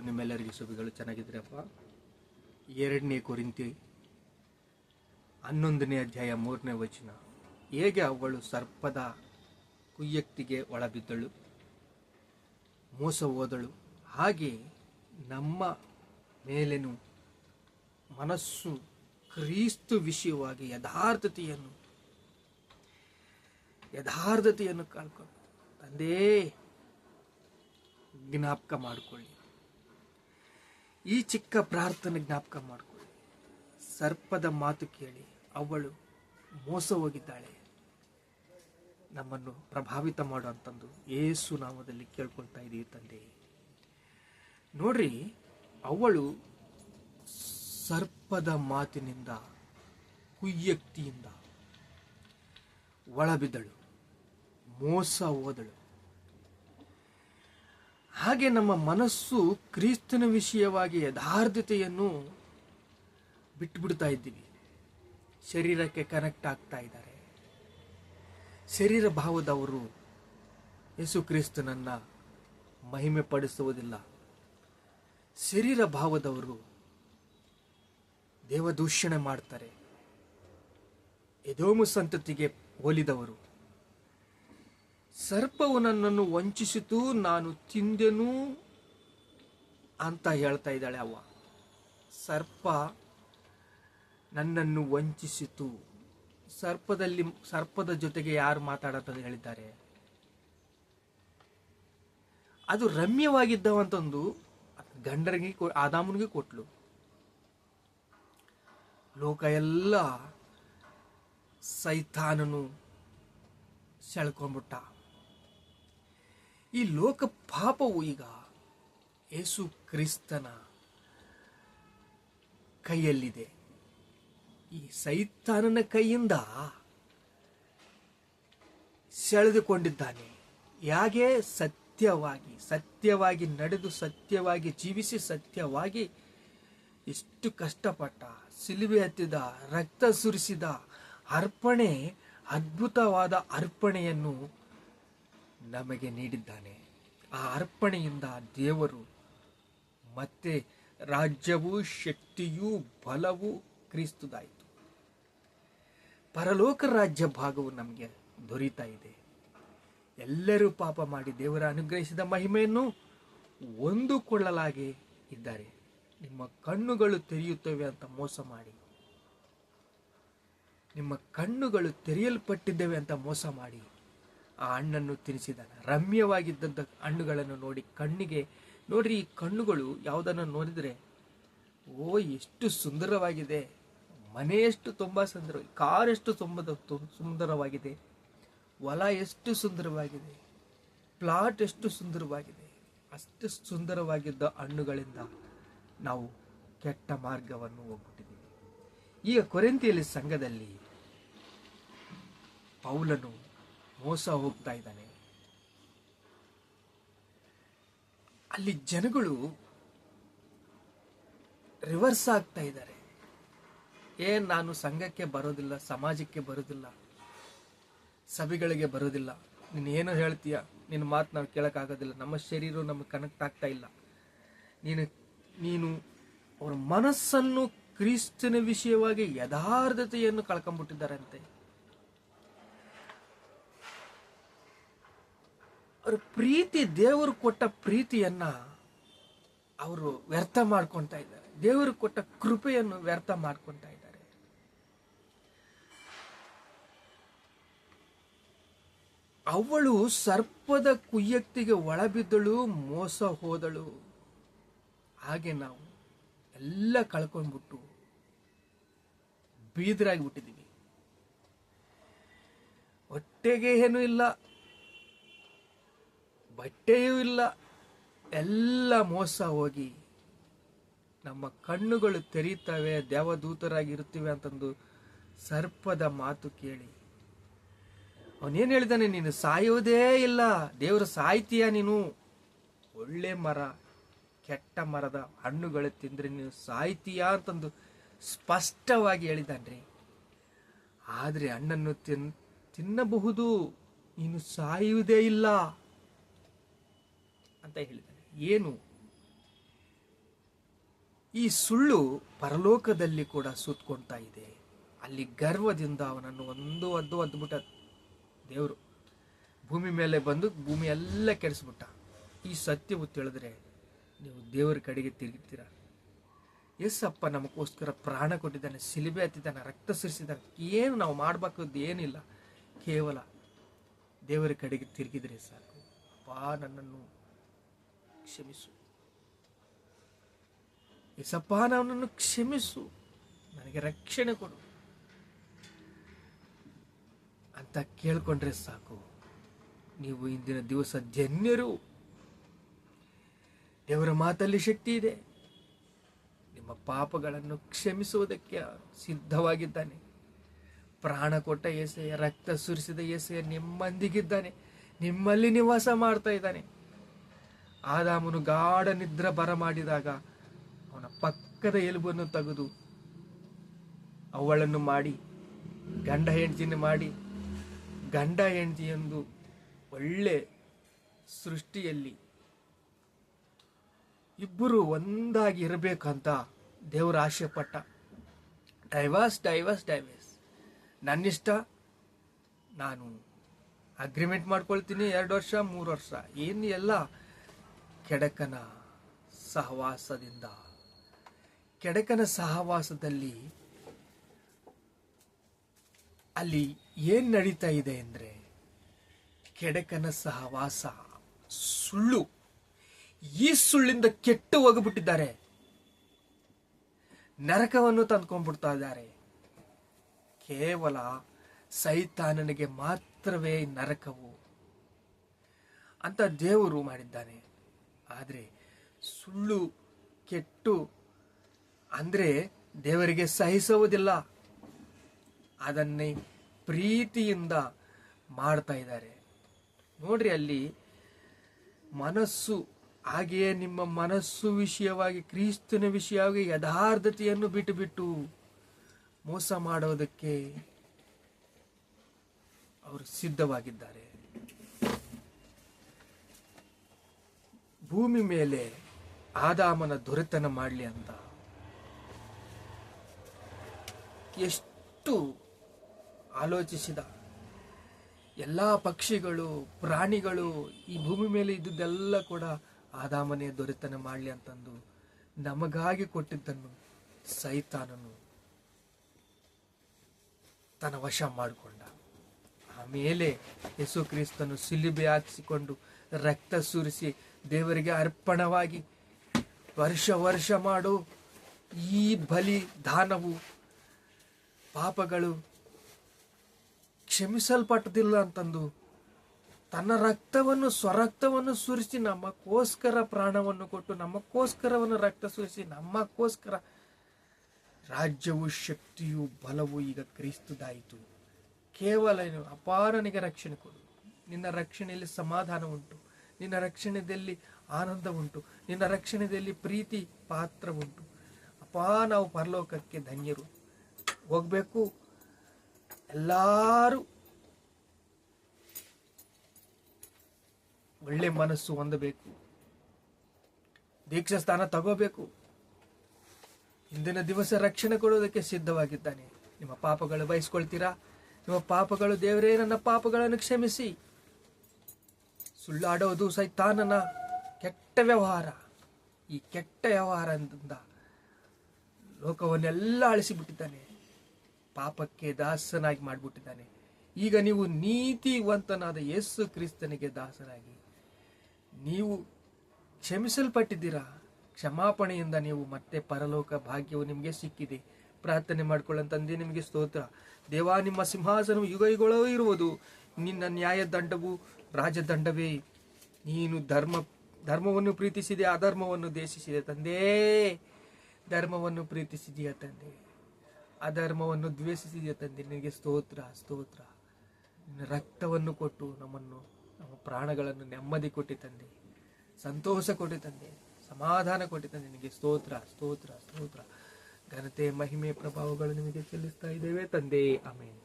ನಿಮ್ಮೆಲ್ಲರಿಗೂ ಶುಭಗಳು. ಚೆನ್ನಾಗಿದ್ರಪ್ಪ. 2 ಕೊರಿಂಥಿ 11ನೇ ಅಧ್ಯಾಯ 3ನೇ ವಚನ. ಹೇಗೆ ಅವಳು ಸರ್ಪದ ಕುಯ್ಯಕ್ತಿಗೆ ಒಳಬಿದ್ದಳು, ಮೋಸ ಹೋದಳು, ಹಾಗೆ ನಮ್ಮ ಮೇಲೇನು ಮನಸ್ಸು ಕ್ರಿಸ್ತು ವಿಷಯವಾಗಿ ಯಥಾರ್ಥತೆಯನ್ನು ಕಳ್ಕೊಂಡು ತಂದೆ ಜ್ಞಾಪಕ ಮಾಡಿಕೊಳ್ಳಿ. ಈ ಚಿಕ್ಕ ಪ್ರಾರ್ಥನೆ ಜ್ಞಾಪಕ ಮಾಡಿಕೊಳ್ಳಿ. ಸರ್ಪದ ಮಾತು ಕೇಳಿ ಅವಳು ಮೋಸ ಹೋಗಿದ್ದಾಳೆ. ನಮ್ಮನ್ನು ಪ್ರಭಾವಿತ ಮಾಡುವಂಥದ್ದು ಯೇಸು ನಾಮದಲ್ಲಿ ಕೇಳ್ಕೊಳ್ತಾ ಇದ್ದೀವಿ ತಂದೆ. ನೋಡ್ರಿ, ಅವಳು ಸರ್ಪದ ಮಾತಿನಿಂದ ಕುಯ್ಯಕ್ತಿಯಿಂದ ಒಳಬಿದ್ದಳು, ಮೋಸ ಹೋದಳು. ಹಾಗೆ ನಮ್ಮ ಮನಸ್ಸು ಕ್ರಿಸ್ತನ ವಿಷಯವಾಗಿ ಯಥಾರ್ಥತೆಯನ್ನು ಬಿಟ್ಟುಬಿಡ್ತಾ ಇದ್ದೀವಿ. ಶರೀರಕ್ಕೆ ಕನೆಕ್ಟ್ ಆಗ್ತಾ ಇದ್ದಾರೆ. ಶರೀರ ಭಾವದವರು ಯೇಸು ಕ್ರಿಸ್ತನನ್ನ ಮಹಿಮೆ ಪಡಿಸುವುದಿಲ್ಲ. ಶರೀರ ಭಾವದವರು ದೇವದೂಷಣೆ ಮಾಡ್ತಾರೆ. ಎದೋಮು ಸಂತತಿಗೆ ಹೋಲಿದವರು. ಸರ್ಪವು ನನ್ನನ್ನು ವಂಚಿಸಿತು, ನಾನು ತಿಂದೆನು ಅಂತ ಹೇಳ್ತಾ ಇದ್ದಾಳೆ ಅವ್ವ. ಸರ್ಪ ನನ್ನನ್ನು ವಂಚಿಸಿತು. ಸರ್ಪದ ಜೊತೆಗೆ ಯಾರು ಮಾತಾಡೋದು ಹೇಳಿದ್ದಾರೆ? ಅದು ರಮ್ಯವಾಗಿದ್ದವಂತಂದು ಗಂಡರಿಗೆ ಆದಾಮನಿಗೆ ಕೊಟ್ಲು. ಲೋಕ ಎಲ್ಲ ಸೈತಾನನು ಸೆಳ್ಕೊಂಡ್ಬಿಟ್ಟ. ಈ ಲೋಕ ಪಾಪವು ಈಗ ಯೇಸು ಕ್ರಿಸ್ತನ ಕೈಯಲ್ಲಿದೆ. ಈ ಸೈತಾನನ ಕೈಯಿಂದ ಸೆಳೆದುಕೊಂಡಿದ್ದಾನೆ. ಯಾಕೆ? ಸತ್ಯವಾಗಿ ನಡೆದು, ಸತ್ಯವಾಗಿ ಜೀವಿಸಿ, ಸತ್ಯವಾಗಿ ಎಷ್ಟು ಕಷ್ಟಪಟ್ಟ, ಸಿಲುಬೆ ಹತ್ತಿದ, ರಕ್ತ ಸುರಿಸಿದ ಅರ್ಪಣೆ, ಅದ್ಭುತವಾದ ಅರ್ಪಣೆಯನ್ನು ನಮಗೆ ನೀಡಿದ್ದಾನೆ. ಆ ಅರ್ಪಣೆಯಿಂದ ದೇವರು ಮತ್ತೆ ರಾಜ್ಯವು, ಶಕ್ತಿಯು, ಬಲವು ಕ್ರಿಸ್ತುದಾಯಿತು. ಪರಲೋಕ ರಾಜ್ಯ ಭಾಗವು ನಮಗೆ ದೊರೀತಾ ಇದೆ. ಎಲ್ಲರೂ ಪಾಪ ಮಾಡಿ ದೇವರ ಅನುಗ್ರಹಿಸಿದ ಮಹಿಮೆಯನ್ನು ಹೊಂದಿಕೊಳ್ಳಲಾಗಿ ಇದ್ದಾರೆ. ನಿಮ್ಮ ಕಣ್ಣುಗಳು ತೆರೆಯುತ್ತವೆ ಅಂತ ಮೋಸ ಮಾಡಿ, ನಿಮ್ಮ ಕಣ್ಣುಗಳು ತೆರೆಯಲ್ಪಟ್ಟಿದ್ದೇವೆ ಅಂತ ಮೋಸ ಮಾಡಿ ಆ ಹಣ್ಣನ್ನು ತಿನ್ನಿಸಿದಾನೆ. ರಮ್ಯವಾಗಿದ್ದಂಥ ಹಣ್ಣುಗಳನ್ನು ನೋಡಿ ಕಣ್ಣಿಗೆ ನೋಡ್ರಿ, ಈ ಕಣ್ಣುಗಳು ಯಾವುದನ್ನು ನೋಡಿದರೆ ಓ ಎಷ್ಟು ಸುಂದರವಾಗಿದೆ, ಮನೆ ಎಷ್ಟು ತುಂಬ ಸುಂದರವಾಗಿ, ಕಾರ್ ಎಷ್ಟು ಸುಂದರವಾಗಿದೆ, ಹೊಲ ಎಷ್ಟು ಸುಂದರವಾಗಿದೆ, ಪ್ಲಾಟ್ ಎಷ್ಟು ಸುಂದರವಾಗಿದೆ. ಅಷ್ಟು ಸುಂದರವಾಗಿದ್ದ ಹಣ್ಣುಗಳಿಂದ ನಾವು ಕೆಟ್ಟ ಮಾರ್ಗವನ್ನು ಹೋಗ್ಬಿಟ್ಟಿದ್ದೀವಿ. ಈಗ ಕೊರಿಂಥಿಯಲ್ಲಿ ಸಂಘದಲ್ಲಿ ಪೌಲನು ಮೋಸ ಹೋಗ್ತಾ ಇದ್ದಾನೆ. ಅಲ್ಲಿ ಜನಗಳು ರಿವರ್ಸ್ ಆಗ್ತಾ ಇದ್ದಾರೆ. ನಾನು ಸಂಘಕ್ಕೆ ಬರೋದಿಲ್ಲ, ಸಮಾಜಕ್ಕೆ ಬರೋದಿಲ್ಲ, ಸಭೆಗಳಿಗೆ ಬರೋದಿಲ್ಲ, ನೀನು ಏನು ಹೇಳ್ತೀಯ, ನಿನ್ನ ಮಾತು ನಾವು ಕೇಳೋಕ್ಕಾಗೋದಿಲ್ಲ, ನಮ್ಮ ಶರೀರ ನಮಗೆ ಕನೆಕ್ಟ್ ಆಗ್ತಾ ಇಲ್ಲ. ನೀನು ಅವರ ಮನಸ್ಸನ್ನು ಕ್ರಿಸ್ತನ ವಿಷಯವಾಗಿ ಯಥಾರ್ಥತೆಯನ್ನು ಕಳ್ಕೊಂಡ್ಬಿಟ್ಟಿದ್ದಾರಂತೆ. ಅವ್ರ ಪ್ರೀತಿ, ದೇವರು ಕೊಟ್ಟ ಪ್ರೀತಿಯನ್ನ ಅವರು ವ್ಯರ್ಥ ಮಾಡ್ಕೊಳ್ತಾ ಇದ್ದಾರೆ. ದೇವರು ಕೊಟ್ಟ ಕೃಪೆಯನ್ನು ವ್ಯರ್ಥ ಮಾಡ್ಕೊಳ್ತಾ ಇದ್ದಾರೆ. ಅವಳು ಸರ್ಪದ ಕುಯ್ಯಕ್ತಿಗೆ ಒಳಬಿದ್ದಳು, ಮೋಸ ಹೋದಳು. ಹಾಗೆ ನಾವು ಎಲ್ಲ ಕಳ್ಕೊಂಡ್ಬಿಟ್ಟು ಬೀದರಾಗಿಬಿಟ್ಟಿದ್ದೀವಿ. ಹೊಟ್ಟೆಗೆ ಏನೂ ಇಲ್ಲ, ಬಟ್ಟೆಯೂ ಇಲ್ಲ, ಎಲ್ಲ ಮೋಸ ಹೋಗಿ ನಮ್ಮ ಕಣ್ಣುಗಳು ತೆರೀತವೆ, ದೇವದೂತರಾಗಿರ್ತೀವಿ ಅಂತಂದು ಸರ್ಪದ ಮಾತು ಕೇಳಿ ಅವನೇನು ಹೇಳಿದಾನೆ? ನೀನು ಸಾಯೋದೇ ಇಲ್ಲ, ದೇವರು ಸಾಯ್ತೀಯ, ನೀನು ಒಳ್ಳೆ ಮರ, ಕೆಟ್ಟ ಮರದ ಹಣ್ಣುಗಳು ತಿಂದ್ರೆ ನೀನು ಸಾಯ್ತೀಯಾ ಅಂತಂದು ಸ್ಪಷ್ಟವಾಗಿ ಹೇಳಿದ್ದಾನ್ರಿ. ಆದರೆ ಹಣ್ಣನ್ನು ತಿನ್ನಬಹುದು, ನೀನು ಸಾಯುವುದೇ ಇಲ್ಲ ಅಂತ ಹೇಳಿದ್ದಾನೆ. ಏನು ಈ ಸುಳ್ಳು ಪರಲೋಕದಲ್ಲಿ ಕೂಡ ಸುತ್ತಕೊಳ್ತಾ ಇದೆ. ಅಲ್ಲಿ ಗರ್ವದಿಂದ ಅವನನ್ನು ಒದ್ದುಬಿಟ್ಟ ದೇವರು. ಭೂಮಿ ಮೇಲೆ ಬಂದು ಭೂಮಿ ಎಲ್ಲ ಕೆಡಿಸ್ಬಿಟ್ಟ. ಈ ಸತ್ಯವು ತಿಳಿದ್ರೆ ನೀವು ದೇವರ ಕಡೆಗೆ ತಿರುಗುತ್ತೀರ. ಯೇಸಪ್ಪ ನಮಗೋಸ್ಕರ ಪ್ರಾಣ ಕೊಟ್ಟಿದ್ದಾನೆ, ಶಿಲುಬೆ ಹತ್ತಿದ್ದಾನೆ, ರಕ್ತ ಸುರಿಸಿದ್ದಾನೆ. ಏನು ನಾವು ಮಾಡಬೇಕಾದ್ದು ಏನಿಲ್ಲ, ಕೇವಲ ದೇವರ ಕಡೆಗೆ ತಿರುಗಿದ್ರೆ ಸಾಕು. ಅಪ್ಪಾ, ನನ್ನನ್ನು ಕ್ಷಮಿಸು ಯೇಸಪ್ಪ, ನನ್ನನ್ನು ಕ್ಷಮಿಸು, ನನಗೆ ರಕ್ಷಣೆ ಕೊಡು ಅಂತ ಕೇಳ್ಕೊಂಡ್ರೆ ಸಾಕು. ನೀವು ಇಂದಿನ ದಿವಸ ಧನ್ಯರು. ದೇವರ ಮಾತಲ್ಲಿ ಶಕ್ತಿ ಇದೆ. ನಿಮ್ಮ ಪಾಪಗಳನ್ನು ಕ್ಷಮಿಸುವುದಕ್ಕೆ ಸಿದ್ಧವಾಗಿದ್ದಾನೆ. ಪ್ರಾಣ ಕೊಟ್ಟ ಯೇಸಯ್ಯ, ರಕ್ತ ಸುರಿಸಿದ ಯೇಸಯ್ಯ ನಿಮ್ಮೊಂದಿಗಿದ್ದಾನೆ, ನಿಮ್ಮಲ್ಲಿ ನಿವಾಸ ಮಾಡ್ತಾ ಇದ್ದಾನೆ. ಆದಾಮನು ಗಾಢ ನಿದ್ರೆ ಬರಮಾಡಿದಾಗ ಅವನ ಪಕ್ಕದ ಎಲುಬನ್ನು ತೆಗೆದು ಅವಳನ್ನು ಮಾಡಿ ಗಂಡ ಹೆಂಡತಿಯನ್ನು ಮಾಡಿ, ಗಂಡ ಹೆಂಡತಿಯೊಂದು ಒಳ್ಳೆ ಸೃಷ್ಟಿಯಲ್ಲಿ ಇಬ್ಬರು ಒಂದಾಗಿ ಇರಬೇಕಂತ ದೇವರು ಆಶೆ ಪಟ್ಟ. ಡೈವರ್ಸ್ ನನ್ನಿಷ್ಟ, ನಾನು ಅಗ್ರಿಮೆಂಟ್ ಮಾಡ್ಕೊಳ್ತೀನಿ 2 ವರ್ಷ 3 ವರ್ಷ, ಏನು ಎಲ್ಲ ಕೆಡಕನ ಸಹವಾಸದಲ್ಲಿ ಅಲ್ಲಿ ಏನ್ ನಡೀತಾ ಇದೆ ಅಂದ್ರೆ, ಕೆಡಕನ ಸಹವಾಸ ಸುಳ್ಳು. ಈ ಸುಳ್ಳಿಂದ ಕೆಟ್ಟು ಹೋಗ್ಬಿಟ್ಟಿದ್ದಾರೆ, ನರಕವನ್ನು ತಂದ್ಕೊಂಡ್ಬಿಡ್ತಾ ಇದ್ದಾರೆ. ಕೇವಲ ಸೈತಾನನಿಗೆ ಮಾತ್ರವೇ ನರಕವು ಅಂತ ದೇವರು ಮಾಡಿದ್ದಾನೆ. ಆದರೆ ಸುಳ್ಳು ಕೆಟ್ಟು ಅಂದ್ರೆ ದೇವರಿಗೆ ಸಹಿಸುವುದಿಲ್ಲ, ಅದನ್ನೇ ಪ್ರೀತಿಯಿಂದ ಮಾಡ್ತಾ ಇದ್ದಾರೆ. ನೋಡ್ರಿ, ಅಲ್ಲಿ ಮನಸ್ಸು, ಹಾಗೆಯೇ ನಿಮ್ಮ ಮನಸ್ಸು ವಿಷಯವಾಗಿ, ಕ್ರಿಸ್ತನ ವಿಷಯವಾಗಿ ಯಥಾರ್ಥತೆಯನ್ನು ಬಿಟ್ಟು ಮೋಸ ಮಾಡೋದಕ್ಕೆ ಅವರು ಸಿದ್ಧವಾಗಿದ್ದಾರೆ. ಭೂಮಿ ಮೇಲೆ ಆದಾಮನ ದೊರೆತನ ಮಾಡಲಿ ಅಂತ ಎಷ್ಟು ಆಲೋಚಿಸಿದ. ಎಲ್ಲ ಪಕ್ಷಿಗಳು, ಪ್ರಾಣಿಗಳು, ಈ ಭೂಮಿ ಮೇಲೆ ಇದ್ದುದೆಲ್ಲ ಕೂಡ ಆದಾಮನೇ ದೊರೆತನ ಮಾಡಲಿ ಅಂತಂದು ನಮಗಾಗಿ ಕೊಟ್ಟಿದ್ದನ್ನು ಸೈತಾನನು ತನ್ನ ವಶ ಮಾಡಿಕೊಂಡ. ಆಮೇಲೆ ಯೇಸು ಕ್ರಿಸ್ತನು ಶಿಲುಬೆ ಹಾಕಿಸಿಕೊಂಡು ರಕ್ತ ಸುರಿಸಿ ದೇವರಿಗೆ ಅರ್ಪಣವಾಗಿ ವರ್ಷ ಮಾಡು ಈ ಬಲಿ ದಾನವು ಪಾಪಗಳು ಕ್ಷಮಿಸಲ್ಪಟ್ಟದಿಲ್ಲ ಅಂತಂದು ತನ್ನ ಸ್ವರಕ್ತವನ್ನು ಸುರಿಸಿ ನಮ್ಮಕ್ಕೋಸ್ಕರ ಪ್ರಾಣವನ್ನು ಕೊಟ್ಟು, ನಮ್ಮಕ್ಕೋಸ್ಕರವನ್ನು ರಕ್ತ ಸುರಿಸಿ, ನಮ್ಮಕ್ಕೋಸ್ಕರ ರಾಜ್ಯವು, ಶಕ್ತಿಯು, ಬಲವು ಈಗ ಕ್ರಿಸ್ತದಾಯಿತು. ಕೇವಲ ಅಪ್ಪಾ, ನನಗೆ ರಕ್ಷಣೆ ಕೊಡು. ನಿನ್ನ ರಕ್ಷಣೆಯಲ್ಲಿ ಸಮಾಧಾನ ಉಂಟು, ನಿನ್ನ ರಕ್ಷಣೆಯಲ್ಲಿ ಆನಂದ ಉಂಟು, ನಿನ್ನ ರಕ್ಷಣೆಯಲ್ಲಿ ಪ್ರೀತಿ ಪಾತ್ರ ಉಂಟು. ಅಪ್ಪಾ, ನಾವು ಪರಲೋಕಕ್ಕೆ ಧನ್ಯರು ಹೋಗ್ಬೇಕು. ಎಲ್ಲರೂ ಒಳ್ಳೆ ಮನಸ್ಸು ಹೊಂದಬೇಕು, ದೀಕ್ಷಾ ಸ್ಥಾನ ತಗೋಬೇಕು. ಇಂದಿನ ದಿವಸ ರಕ್ಷಣೆ ಕೊಡೋದಕ್ಕೆ ಸಿದ್ಧವಾಗಿದ್ದಾನೆ. ನಿಮ್ಮ ಪಾಪಗಳು ಬಯಸ್ಕೊಳ್ತೀರಾ? ನಿಮ್ಮ ಪಾಪಗಳು, ದೇವರೇ ನನ್ನ ಪಾಪಗಳನ್ನು ಕ್ಷಮಿಸಿ. ಸುಳ್ಳಾಡೋದು ಸೈತಾನನ ಕೆಟ್ಟ ವ್ಯವಹಾರ. ಈ ಕೆಟ್ಟ ವ್ಯವಹಾರದಿಂದ ಲೋಕವನ್ನೆಲ್ಲ ಅಳಿಸಿಬಿಟ್ಟಿದ್ದಾನೆ, ಪಾಪಕ್ಕೆ ದಾಸನಾಗಿ ಮಾಡಿಬಿಟ್ಟಿದ್ದಾನೆ. ಈಗ ನೀವು ನೀತಿವಂತನಾದ ಯೇಸು ಕ್ರಿಸ್ತನಿಗೆ ದಾಸರಾಗಿ ನೀವು ಕ್ಷಮಿಸಲ್ಪಟ್ಟಿದ್ದೀರಾ. ಕ್ಷಮಾಪಣೆಯಿಂದ ನೀವು ಮತ್ತೆ ಪರಲೋಕ ಭಾಗ್ಯವು ನಿಮಗೆ ಸಿಕ್ಕಿದೆ. ಪ್ರಾರ್ಥನೆ ಮಾಡ್ಕೊಳ್ಳೋ ತಂದೆ, ನಿಮಗೆ ಸ್ತೋತ್ರ. ದೇವಾ, ನಿಮ್ಮ ಸಿಂಹಾಸನವು ಯುಗಗಳೂ ಇರುವುದು. ನಿನ್ನ ನ್ಯಾಯದಂಡವು ರಾಜದಂಡವೇ. ನೀನು ಧರ್ಮವನ್ನು ಪ್ರೀತಿಸಿದೆ, ಅಧರ್ಮವನ್ನು ದ್ವೇಷಿಸಿದೆ ತಂದೆ. ಧರ್ಮವನ್ನು ಪ್ರೀತಿಸಿದೆಯಾ ತಂದೆ, ಅಧರ್ಮವನ್ನು ದ್ವೇಷಿಸಿದೆಯಾ ತಂದೆ. ನಿನಗೆ ಸ್ತೋತ್ರ. ನಿನ್ನ ರಕ್ತವನ್ನು ಕೊಟ್ಟು ನಮ್ಮ ಪ್ರಾಣಗಳನ್ನು ನೆಮ್ಮದಿ ಕೊಟ್ಟಿ ತಂದೆ, ಸಂತೋಷ ಕೊಟ್ಟಿ ತಂದೆ, ಸಮಾಧಾನ ಕೊಟ್ಟಿ ತಂದೆ. ನಿನಗೆ ಸ್ತೋತ್ರ. ಘನತೆ, ಮಹಿಮೆ, ಪ್ರಭಾವಗಳು ನಿಮಗೆ ಚೆಲ್ಲಿಸ್ತಾ ಇದ್ದೇವೆ ತಂದೆ. ಆಮೆನ್.